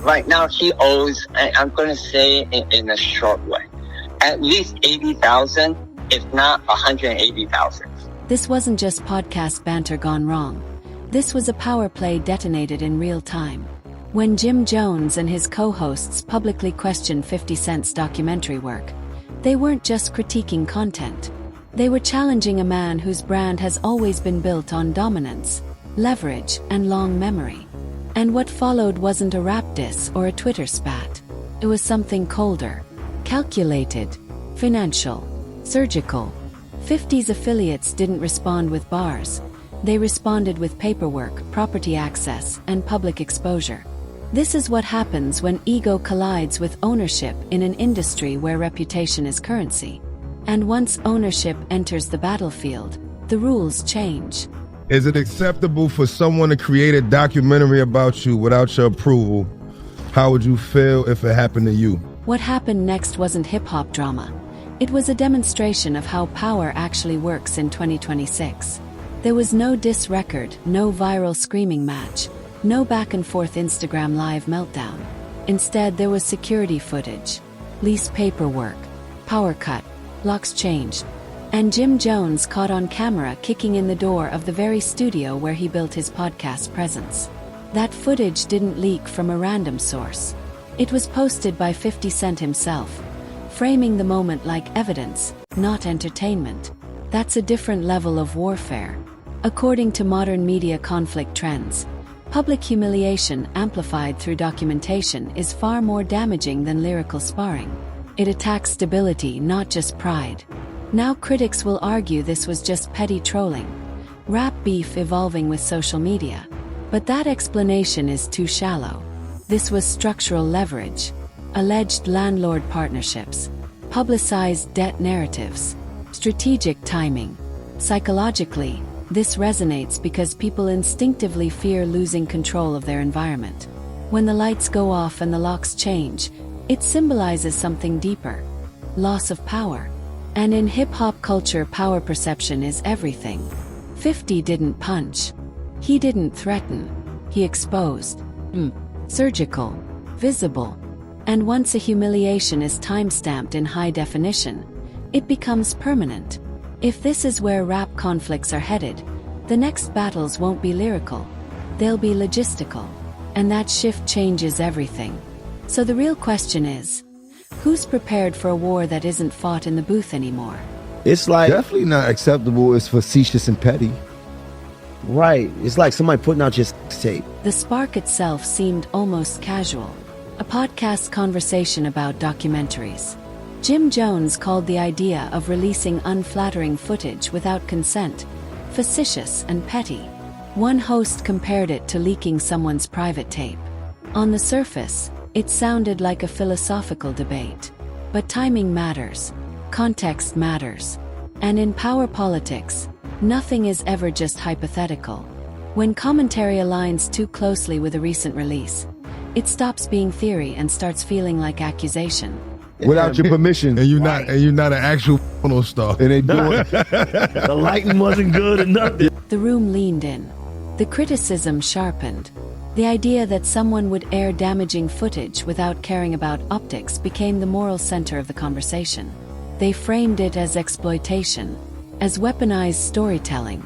Right now, he owes, I'm going to say in a short way, at least 80,000, if not 180,000. This wasn't just podcast banter gone wrong. This was a power play detonated in real time. When Jim Jones and his co-hosts publicly questioned 50 Cent's documentary work, they weren't just critiquing content. They were challenging a man whose brand has always been built on dominance, leverage, and long memory. And what followed wasn't a rap diss or a Twitter spat. It was something colder, calculated, financial, surgical. 50's affiliates didn't respond with bars. They responded with paperwork, property access, and public exposure. This is what happens when ego collides with ownership in an industry where reputation is currency. And once ownership enters the battlefield, the rules change. Is it acceptable for someone to create a documentary about you without your approval? How would you feel if it happened to you? What happened next wasn't hip-hop drama. It was a demonstration of how power actually works in 2026. There was no diss record, no viral screaming match, no back-and-forth Instagram live meltdown. Instead, there was security footage, lease paperwork, power cut, locks changed, and Jim Jones caught on camera kicking in the door of the very studio where he built his podcast presence. That footage didn't leak from a random source. It was posted by 50 Cent himself, framing the moment like evidence, not entertainment. That's a different level of warfare. According to modern media conflict trends, public humiliation amplified through documentation is far more damaging than lyrical sparring. It attacks stability, not just pride. Now critics will argue this was just petty trolling, rap beef evolving with social media. But that explanation is too shallow. This was structural leverage, alleged landlord partnerships, publicized debt narratives, strategic timing. Psychologically, this resonates because people instinctively fear losing control of their environment. When the lights go off and the locks change, it symbolizes something deeper: loss of power. And in hip-hop culture, power perception is everything. 50 didn't punch. He didn't threaten. He exposed. Surgical. Visible. And once a humiliation is time-stamped in high definition, it becomes permanent. If this is where rap conflicts are headed, the next battles won't be lyrical. They'll be logistical. And that shift changes everything. So the real question is, who's prepared for a war that isn't fought in the booth anymore? It's like... Definitely not acceptable. It's facetious and petty. Right. It's like somebody putting out your tape. The spark itself seemed almost casual. A podcast conversation about documentaries. Jim Jones called the idea of releasing unflattering footage without consent facetious and petty. One host compared it to leaking someone's private tape. On the surface, it sounded like a philosophical debate. But timing matters. Context matters. And in power politics, nothing is ever just hypothetical. When commentary aligns too closely with a recent release, it stops being theory and starts feeling like accusation. Without your permission. And you're not an actual porno star. And they do it. The lighting wasn't good enough. The room leaned in. The criticism sharpened. The idea that someone would air damaging footage without caring about optics became the moral center of the conversation. They framed it as exploitation, as weaponized storytelling,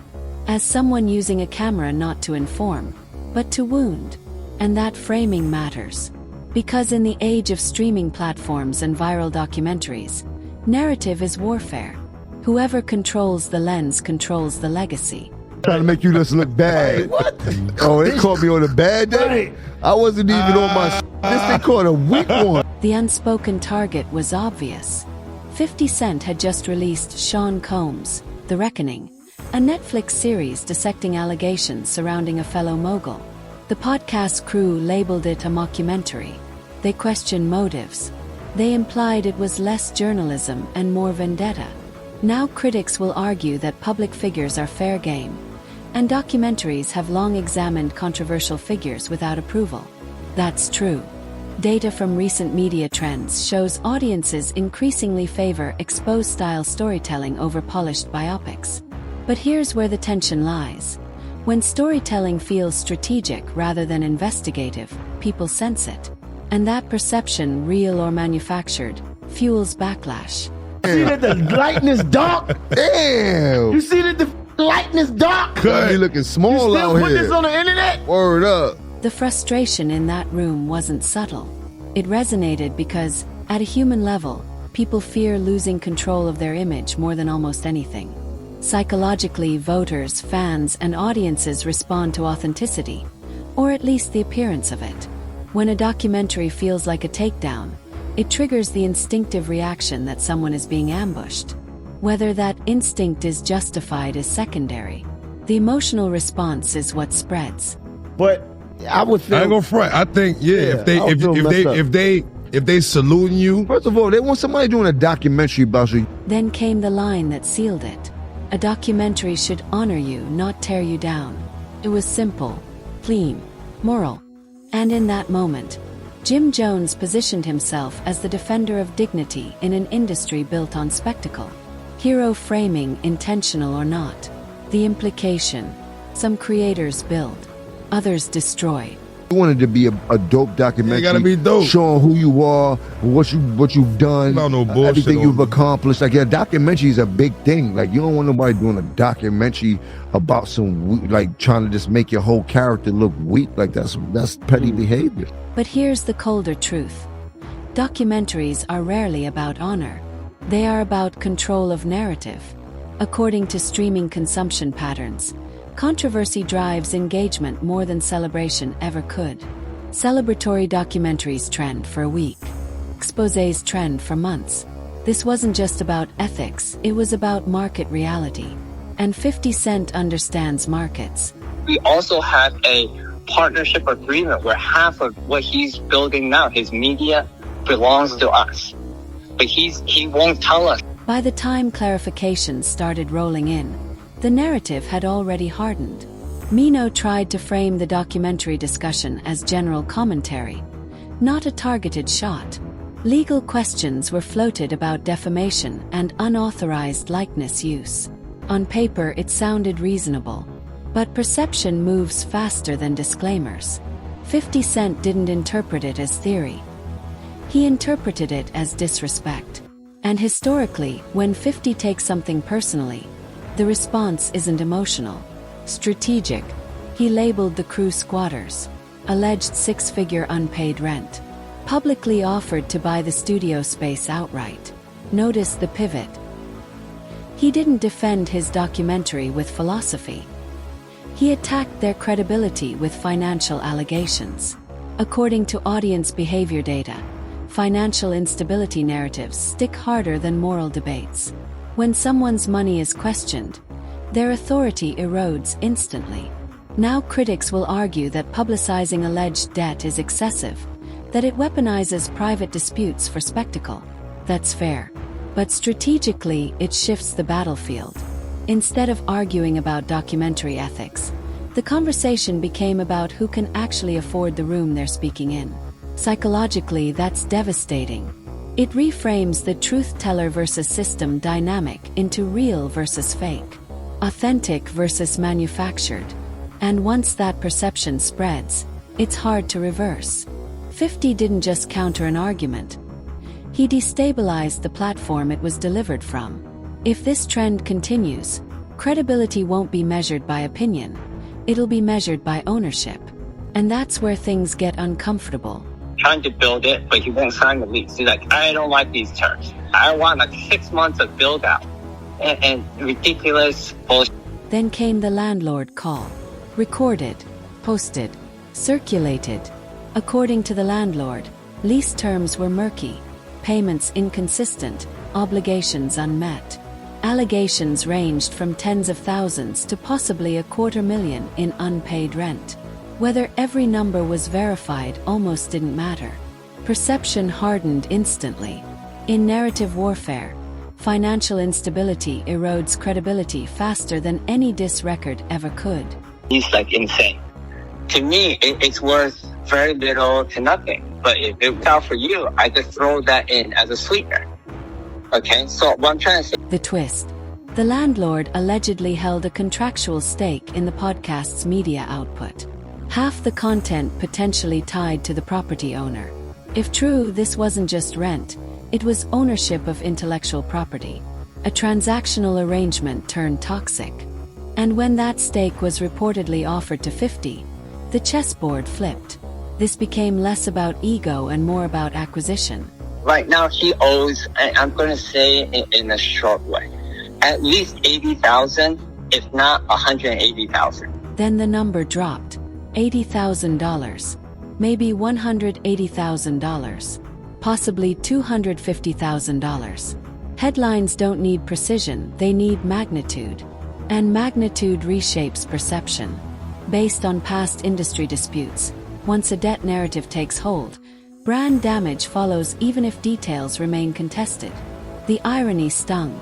as someone using a camera not to inform, but to wound. And that framing matters. Because in the age of streaming platforms and viral documentaries, narrative is warfare. Whoever controls the lens controls the legacy. Trying to make you just look bad. What? Oh, they caught me on a bad day? I wasn't even on my This they caught a weak one. The unspoken target was obvious. 50 Cent had just released Sean Combs' The Reckoning, a Netflix series dissecting allegations surrounding a fellow mogul. The podcast crew labeled it a mockumentary. They questioned motives. They implied it was less journalism and more vendetta. Now critics will argue that public figures are fair game, and documentaries have long examined controversial figures without approval. That's true. Data from recent media trends shows audiences increasingly favor exposed-style storytelling over polished biopics. But here's where the tension lies. When storytelling feels strategic rather than investigative, people sense it. And that perception, real or manufactured, fuels backlash. You see that the lighting is dark? Damn. You see that the lighting is dark? You looking small You still out put here. this on the internet? Word up. The frustration in that room wasn't subtle. It resonated because, at a human level, people fear losing control of their image more than almost anything. Psychologically, voters, fans, and audiences respond to authenticity, or at least the appearance of it. When a documentary feels like a takedown, it triggers the instinctive reaction that someone is being ambushed. Whether that instinct is justified is secondary. The emotional response is what spreads. But I would feel... I ain't gonna front. I think, I would feel messed up. if they saluting you, First of all, they want somebody doing a documentary about you. Then came the line that sealed it. A documentary should honor you, not tear you down. It was simple, clean, moral. And in that moment, Jim Jones positioned himself as the defender of dignity in an industry built on spectacle. Hero framing, intentional or not. The implication: some creators build, others destroy. You wanted to be a dope documentary. It gotta be dope. Showing who you are, what you've done, Not no bullshit everything you've on- accomplished. Like, a documentary is a big thing. Like, you don't want nobody doing a documentary about like trying to just make your whole character look weak. Like, that's petty behavior. But here's the colder truth. Documentaries are rarely about honor. They are about control of narrative. According to streaming consumption patterns, controversy drives engagement more than celebration ever could. Celebratory documentaries trend for a week. Exposés trend for months. This wasn't just about ethics, it was about market reality. And 50 Cent understands markets. We also have a partnership agreement where half of what he's building now, his media, belongs to us. But he won't tell us. By the time clarifications started rolling in, the narrative had already hardened. Mino tried to frame the documentary discussion as general commentary, not a targeted shot. Legal questions were floated about defamation and unauthorized likeness use. On paper, it sounded reasonable, but perception moves faster than disclaimers. 50 Cent didn't interpret it as theory. He interpreted it as disrespect. And historically, when 50 takes something personally, the response isn't emotional, strategic. He labeled the crew squatters, alleged six-figure unpaid rent, publicly offered to buy the studio space outright. Notice the pivot. He didn't defend his documentary with philosophy. He attacked their credibility with financial allegations. According to audience behavior data, financial instability narratives stick harder than moral debates. When someone's money is questioned, their authority erodes instantly. Now critics will argue that publicizing alleged debt is excessive, that it weaponizes private disputes for spectacle. That's fair. But strategically, it shifts the battlefield. Instead of arguing about documentary ethics, the conversation became about who can actually afford the room they're speaking in. Psychologically, that's devastating. It reframes the truth-teller versus system dynamic into real versus fake, authentic versus manufactured. And once that perception spreads, it's hard to reverse. 50 didn't just counter an argument. He destabilized the platform it was delivered from. If this trend continues, credibility won't be measured by opinion. It'll be measured by ownership. And that's where things get uncomfortable. Trying to build it, but he won't sign the lease. He's like, I don't like these terms. I want like 6 months of build out. And ridiculous bullshit. Then came the landlord call. Recorded, posted, circulated. According to the landlord, lease terms were murky, payments inconsistent, obligations unmet. Allegations ranged from tens of thousands to possibly $250,000 in unpaid rent. Whether every number was verified almost didn't matter. Perception hardened instantly. In narrative warfare, financial instability erodes credibility faster than any diss record ever could. He's like insane. To me, it's worth very little to nothing. But if it works out for you, I just throw that in as a sweetener. Okay, so what I'm trying to say. The twist. The landlord allegedly held a contractual stake in the podcast's media output. Half the content potentially tied to the property owner. If true, this wasn't just rent, it was ownership of intellectual property. A transactional arrangement turned toxic. And when that stake was reportedly offered to 50, the chessboard flipped. This became less about ego and more about acquisition. Right now, he owes, I'm going to say in a short way, at least 80,000, if not 180,000. Then the number dropped. $80,000. Maybe $180,000. Possibly $250,000. Headlines don't need precision, they need magnitude. And magnitude reshapes perception. Based on past industry disputes, once a debt narrative takes hold, brand damage follows even if details remain contested. The irony stung.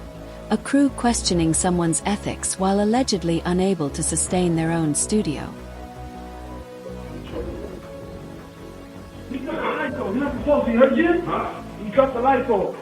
A crew questioning someone's ethics while allegedly unable to sustain their own studio. He cut the lights off. You're not supposed to. You heard Jim? Huh? He cut the lights off.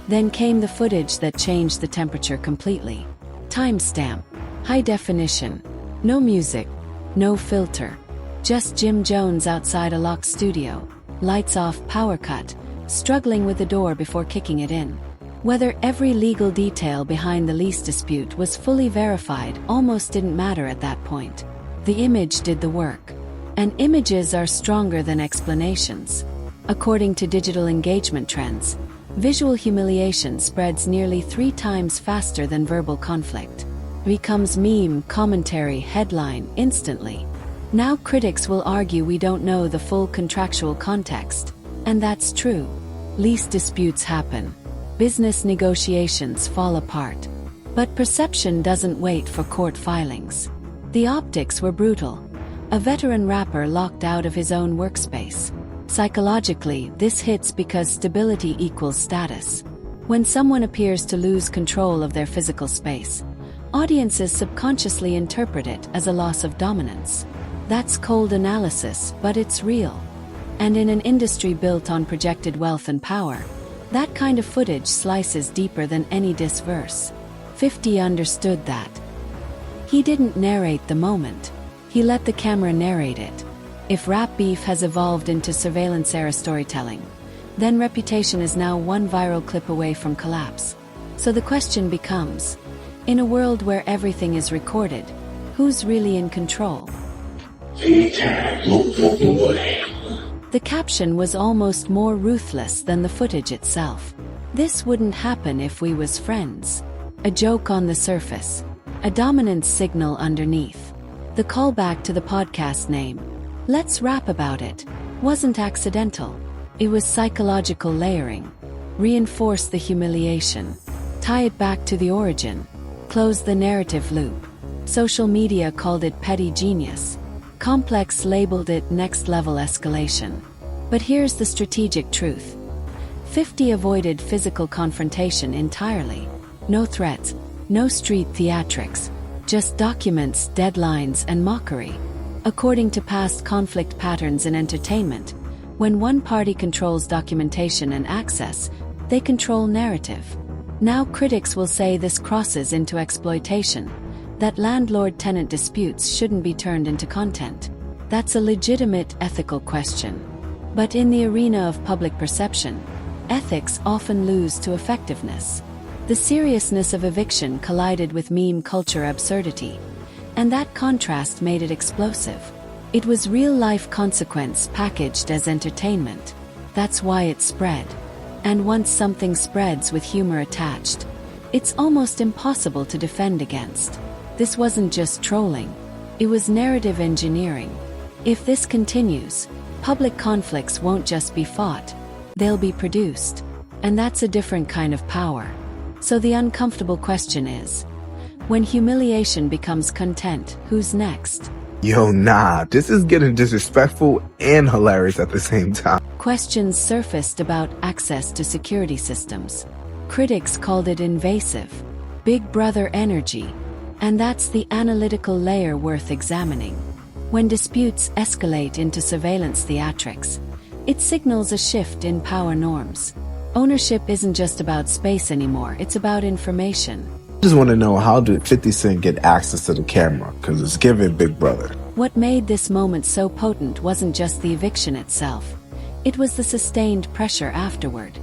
Then came the footage that changed the temperature completely. Timestamp. High definition. No music. No filter. Just Jim Jones outside a locked studio. Lights off, power cut. Struggling with the door before kicking it in. Whether every legal detail behind the lease dispute was fully verified almost didn't matter at that point. The image did the work. And images are stronger than explanations. According to digital engagement trends, visual humiliation spreads nearly 3 times faster than verbal conflict. Becomes meme, commentary, headline, instantly. Now critics will argue we don't know the full contractual context. And that's true. Lease disputes happen. Business negotiations fall apart. But perception doesn't wait for court filings. The optics were brutal. A veteran rapper locked out of his own workspace. Psychologically, this hits because stability equals status. When someone appears to lose control of their physical space, audiences subconsciously interpret it as a loss of dominance. That's cold analysis, but it's real. And in an industry built on projected wealth and power, that kind of footage slices deeper than any diss verse. 50 understood that. He didn't narrate the moment. He let the camera narrate it. If rap beef has evolved into surveillance-era storytelling, then Reputation is now one viral clip away from collapse. So the question becomes, in a world where everything is recorded, who's really in control? The caption was almost more ruthless than the footage itself. This wouldn't happen if we was friends. A joke on the surface. A dominance signal underneath. The callback to the podcast name, "Let's Rap About It," wasn't accidental. It was psychological layering. Reinforce the humiliation. Tie it back to the origin. Close the narrative loop. Social media called it petty genius. Complex labeled it next-level escalation. But here's the strategic truth. 50 avoided physical confrontation entirely. No threats, no street theatrics, just documents, deadlines, and mockery. According to past conflict patterns in entertainment, when one party controls documentation and access, they control narrative. Now critics will say this crosses into exploitation, that landlord-tenant disputes shouldn't be turned into content. That's a legitimate ethical question. But in the arena of public perception, ethics often lose to effectiveness. The seriousness of eviction collided with meme culture absurdity, and that contrast made it explosive. It was real-life consequence packaged as entertainment. That's why it spread. And once something spreads with humor attached, it's almost impossible to defend against. This wasn't just trolling. It was narrative engineering. If this continues, public conflicts won't just be fought, they'll be produced. And that's a different kind of power. So the uncomfortable question is, when humiliation becomes content, who's next? Yo, nah, this is getting disrespectful and hilarious at the same time. Questions surfaced about access to security systems. Critics called it invasive, Big Brother energy, and that's the analytical layer worth examining. When disputes escalate into surveillance theatrics, it signals a shift in power norms. Ownership isn't just about space anymore, it's about information. I just want to know, how did 50 Cent get access to the camera? Because it's giving Big Brother. What made this moment so potent wasn't just the eviction itself. It was the sustained pressure afterward.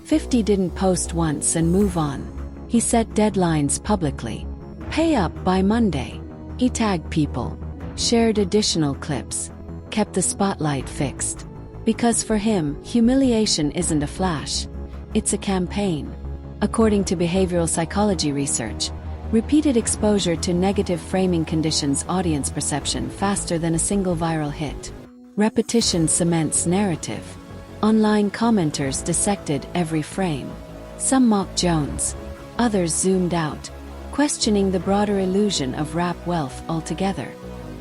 50 didn't post once and move on. He set deadlines publicly. Pay up by Monday. He tagged people, shared additional clips, kept the spotlight fixed. Because for him, humiliation isn't a flash. It's a campaign. According to behavioral psychology research, repeated exposure to negative framing conditions audience perception faster than a single viral hit. Repetition cements narrative. Online commenters dissected every frame. Some mocked Jones. Others zoomed out, questioning the broader illusion of rap wealth altogether.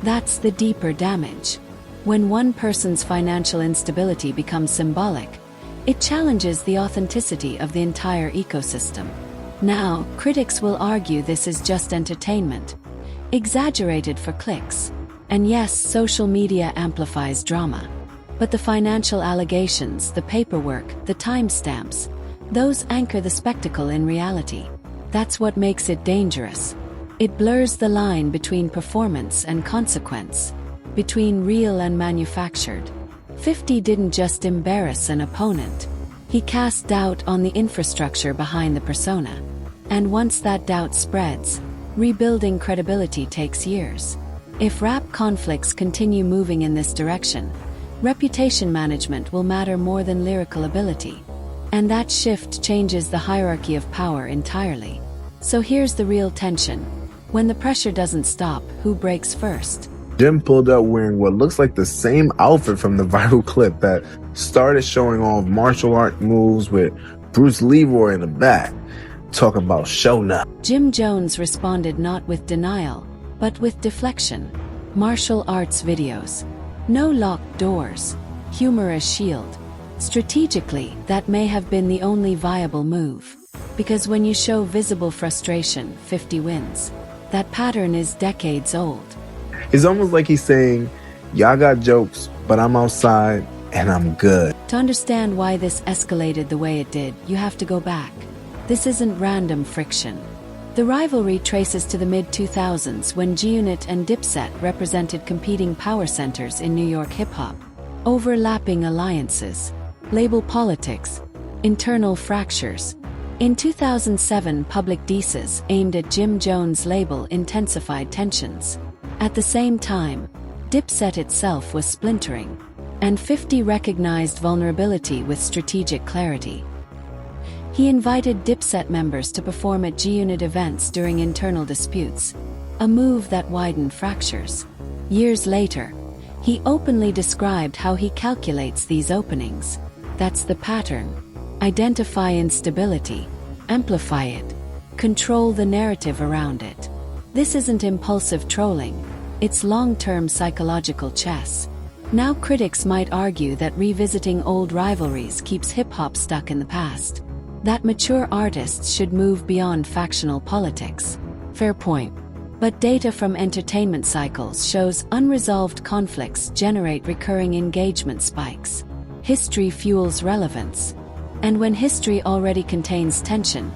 That's the deeper damage. When one person's financial instability becomes symbolic, it challenges the authenticity of the entire ecosystem. Now, critics will argue this is just entertainment, exaggerated for clicks. And yes, social media amplifies drama. But the financial allegations, the paperwork, the timestamps, those anchor the spectacle in reality. That's what makes it dangerous. It blurs the line between performance and consequence, between real and manufactured. 50 didn't just embarrass an opponent. He cast doubt on the infrastructure behind the persona. And once that doubt spreads, rebuilding credibility takes years. If rap conflicts continue moving in this direction, reputation management will matter more than lyrical ability. And that shift changes the hierarchy of power entirely. So here's the real tension. When the pressure doesn't stop, who breaks first? Jim pulled up wearing what looks like the same outfit from the viral clip that started showing off martial art moves with Bruce Leroy in the back, talking about show up. Jim Jones responded not with denial, but with deflection. Martial arts videos. No locked doors. Humorous shield. Strategically, that may have been the only viable move. Because when you show visible frustration, 50 wins. That pattern is decades old. It's almost like he's saying, y'all got jokes, but I'm outside and I'm good. To understand why this escalated the way it did, you have to go back. This isn't random friction. The rivalry traces to the mid-2000s when G-Unit and Dipset represented competing power centers in New York hip-hop. Overlapping alliances, label politics, internal fractures. In 2007, public disses aimed at Jim Jones' label intensified tensions. At the same time, Dipset itself was splintering, and 50 recognized vulnerability with strategic clarity. He invited Dipset members to perform at G-Unit events during internal disputes, a move that widened fractures. Years later, he openly described how he calculates these openings. That's the pattern. Identify instability, amplify it, control the narrative around it. This isn't impulsive trolling, it's long-term psychological chess. Now critics might argue that revisiting old rivalries keeps hip-hop stuck in the past. That mature artists should move beyond factional politics. Fair point. But data from entertainment cycles shows unresolved conflicts generate recurring engagement spikes. History fuels relevance. And when history already contains tension,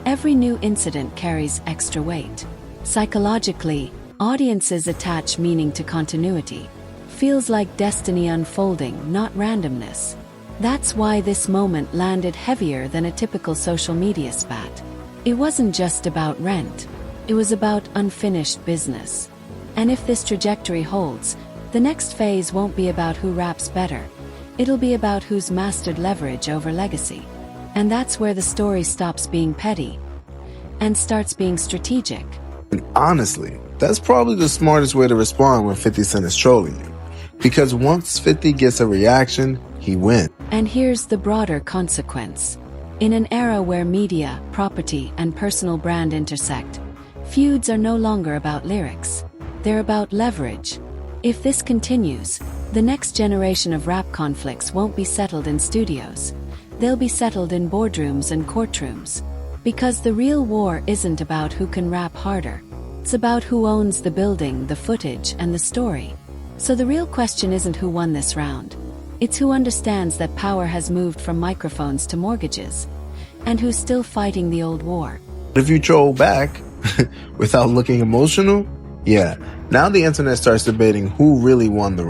every new incident carries extra weight. Psychologically, audiences attach meaning to continuity. Feels like destiny unfolding, not randomness. That's why this moment landed heavier than a typical social media spat. It wasn't just about rent. It was about unfinished business. And if this trajectory holds, the next phase won't be about who raps better. It'll be about who's mastered leverage over legacy. And that's where the story stops being petty and starts being strategic. And honestly, that's probably the smartest way to respond when 50 Cent is trolling you. Because once 50 gets a reaction, he wins. And here's the broader consequence. In an era where media, property, and personal brand intersect, feuds are no longer about lyrics. They're about leverage. If this continues, the next generation of rap conflicts won't be settled in studios. They'll be settled in boardrooms and courtrooms. Because the real war isn't about who can rap harder. It's about who owns the building, the footage, and the story. So the real question isn't who won this round. It's who understands that power has moved from microphones to mortgages, and who's still fighting the old war. If you troll back without looking emotional, Yeah. Now the internet starts debating who really won the round.